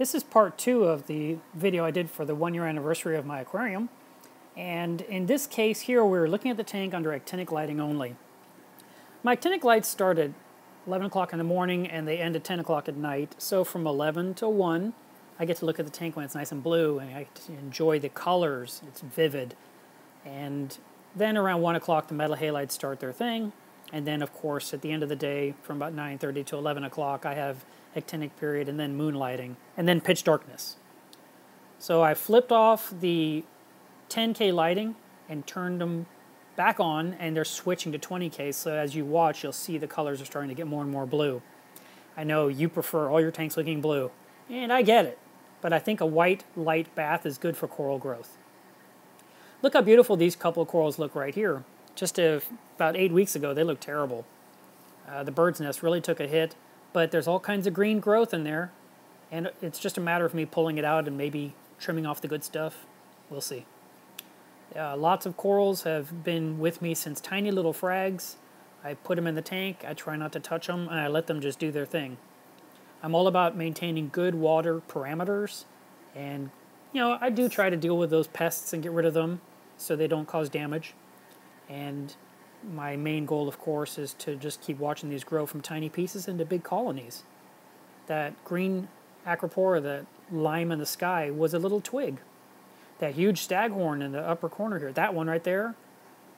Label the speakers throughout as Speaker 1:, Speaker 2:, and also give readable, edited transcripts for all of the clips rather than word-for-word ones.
Speaker 1: This is part 2 of the video I did for the 1-year anniversary of my aquarium. And in this case here, we're looking at the tank under actinic lighting only. My actinic lights start at 11 o'clock in the morning and they end at 10 o'clock at night. So from 11 to 1, I get to look at the tank when it's nice and blue and I get to enjoy the colors. It's vivid. And then around 1 o'clock, the metal halides start their thing. And then, of course, at the end of the day, from about 9:30 to 11 o'clock, I have actinic period and then moonlighting and then pitch darkness. So I flipped off the 10K lighting and turned them back on, and they're switching to 20K. So as you watch, you'll see the colors are starting to get more and more blue. I know you prefer all your tanks looking blue, and I get it. But I think a white light bath is good for coral growth. Look how beautiful these couple of corals look right here. Just about 8 weeks ago, they looked terrible. The bird's nest really took a hit, but there's all kinds of green growth in there, and it's just a matter of me pulling it out and maybe trimming off the good stuff. We'll see. Lots of corals have been with me since tiny little frags. I put them in the tank, I try not to touch them, and I let them just do their thing. I'm all about maintaining good water parameters, and I do try to deal with those pests and get rid of them so they don't cause damage. And my main goal, of course, is to just keep watching these grow from tiny pieces into big colonies. That green Acropora, that lime in the sky, was a little twig. That huge staghorn in the upper corner here, that one right there,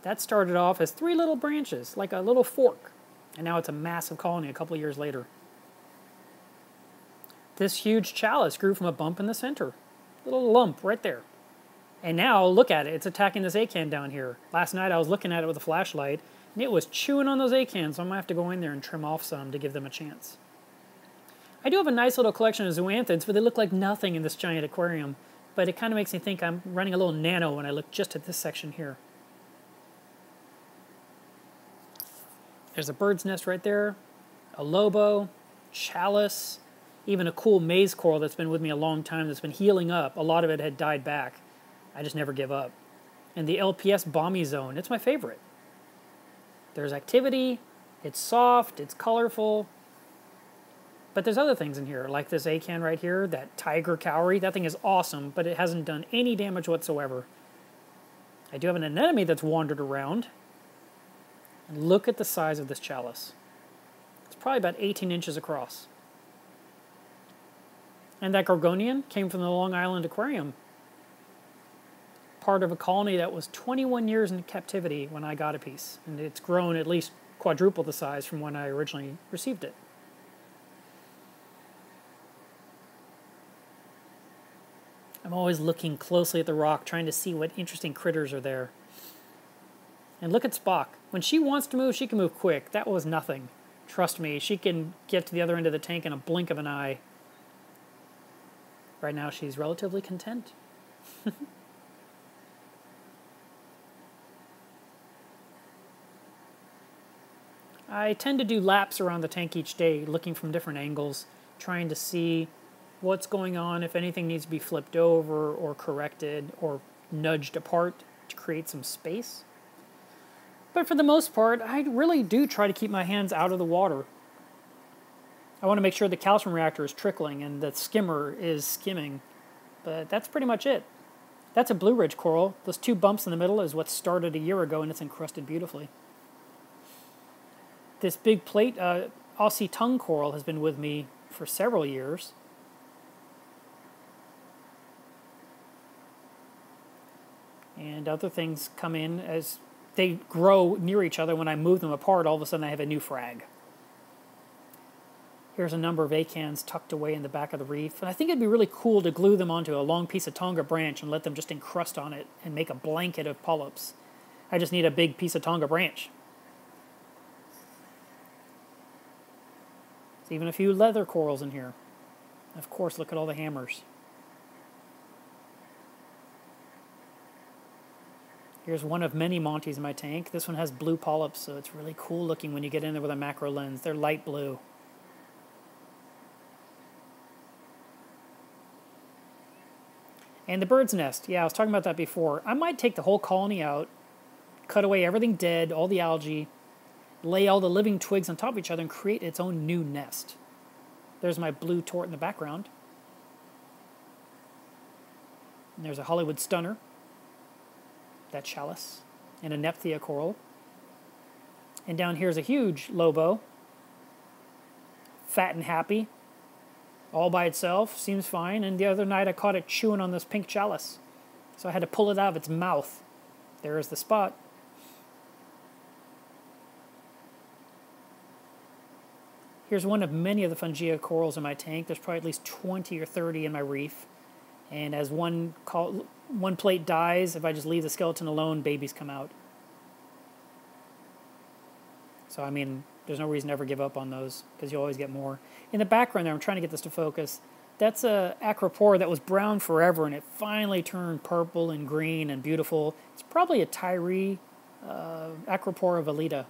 Speaker 1: that started off as 3 little branches, like a little fork. And now it's a massive colony a couple of years later. This huge chalice grew from a bump in the center. Little lump right there. And now, look at it, it's attacking this acan down here. Last night I was looking at it with a flashlight, and it was chewing on those acans, so I'm going to have to go in there and trim off some to give them a chance. I do have a nice little collection of zoanthids, but they look like nothing in this giant aquarium. But it kind of makes me think I'm running a little nano when I look just at this section here. There's a bird's nest right there, a lobo, chalice, even a cool maze coral that's been with me a long time that's been healing up. A lot of it had died back. I just never give up. And the LPS Balmy Zone, it's my favorite. There's activity, it's soft, it's colorful, but there's other things in here, like this acan right here, that tiger cowrie. That thing is awesome, but it hasn't done any damage whatsoever. I do have an anemone that's wandered around. And look at the size of this chalice. It's probably about 18 inches across. And that gorgonian came from the Long Island Aquarium. Part of a colony that was 21 years in captivity when I got a piece. And it's grown at least quadruple the size from when I originally received it. I'm always looking closely at the rock, trying to see what interesting critters are there. And look at Spock. When she wants to move, she can move quick. That was nothing. Trust me, she can get to the other end of the tank in a blink of an eye. Right now, she's relatively content. I tend to do laps around the tank each day, looking from different angles, trying to see what's going on, if anything needs to be flipped over or corrected or nudged apart to create some space. But for the most part, I really do try to keep my hands out of the water. I want to make sure the calcium reactor is trickling and the skimmer is skimming, but that's pretty much it. That's a Blue Ridge coral. Those 2 bumps in the middle is what started a year ago, and it's encrusted beautifully. This big plate Aussie tongue coral has been with me for several years. And other things come in as they grow near each other. When I move them apart, all of a sudden I have a new frag. Here's a number of acans tucked away in the back of the reef. And I think it'd be really cool to glue them onto a long piece of tonga branch and let them just encrust on it and make a blanket of polyps. I just need a big piece of tonga branch. There's even a few leather corals in here. Of course, look at all the hammers. Here's one of many Monties in my tank. This one has blue polyps, so it's really cool looking when you get in there with a macro lens. They're light blue. And the bird's nest. Yeah, I was talking about that before. I might take the whole colony out, cut away everything dead, all the algae, lay all the living twigs on top of each other and create its own new nest. There's my blue tort in the background. And there's a Hollywood Stunner, that chalice, and a Nephthia coral. And down here's a huge Lobo, fat and happy, all by itself, seems fine. And the other night I caught it chewing on this pink chalice, so I had to pull it out of its mouth. There is the spot. Here's one of many of the Fungia corals in my tank. There's probably at least 20 or 30 in my reef. And as one plate dies, if I just leave the skeleton alone, babies come out. So, I mean, there's no reason to ever give up on those, because you always get more. In the background there, I'm trying to get this to focus. That's a Acropora that was brown forever, and it finally turned purple and green and beautiful. It's probably a Tyree Acropora valida.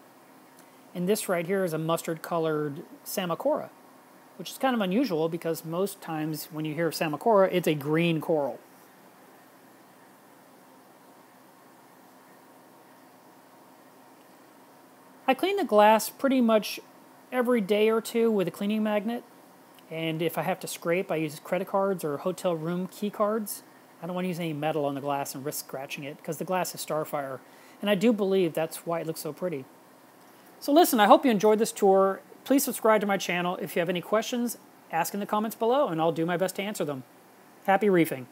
Speaker 1: And this right here is a mustard-colored Samacora, which is kind of unusual because most times when you hear of Samacora, it's a green coral. I clean the glass pretty much every day or two with a cleaning magnet. And if I have to scrape, I use credit cards or hotel room key cards. I don't want to use any metal on the glass and risk scratching it because the glass is Starfire. And I do believe that's why it looks so pretty. So listen, I hope you enjoyed this tour. Please subscribe to my channel. If you have any questions, ask in the comments below and I'll do my best to answer them. Happy reefing.